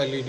LED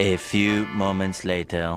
A few moments later.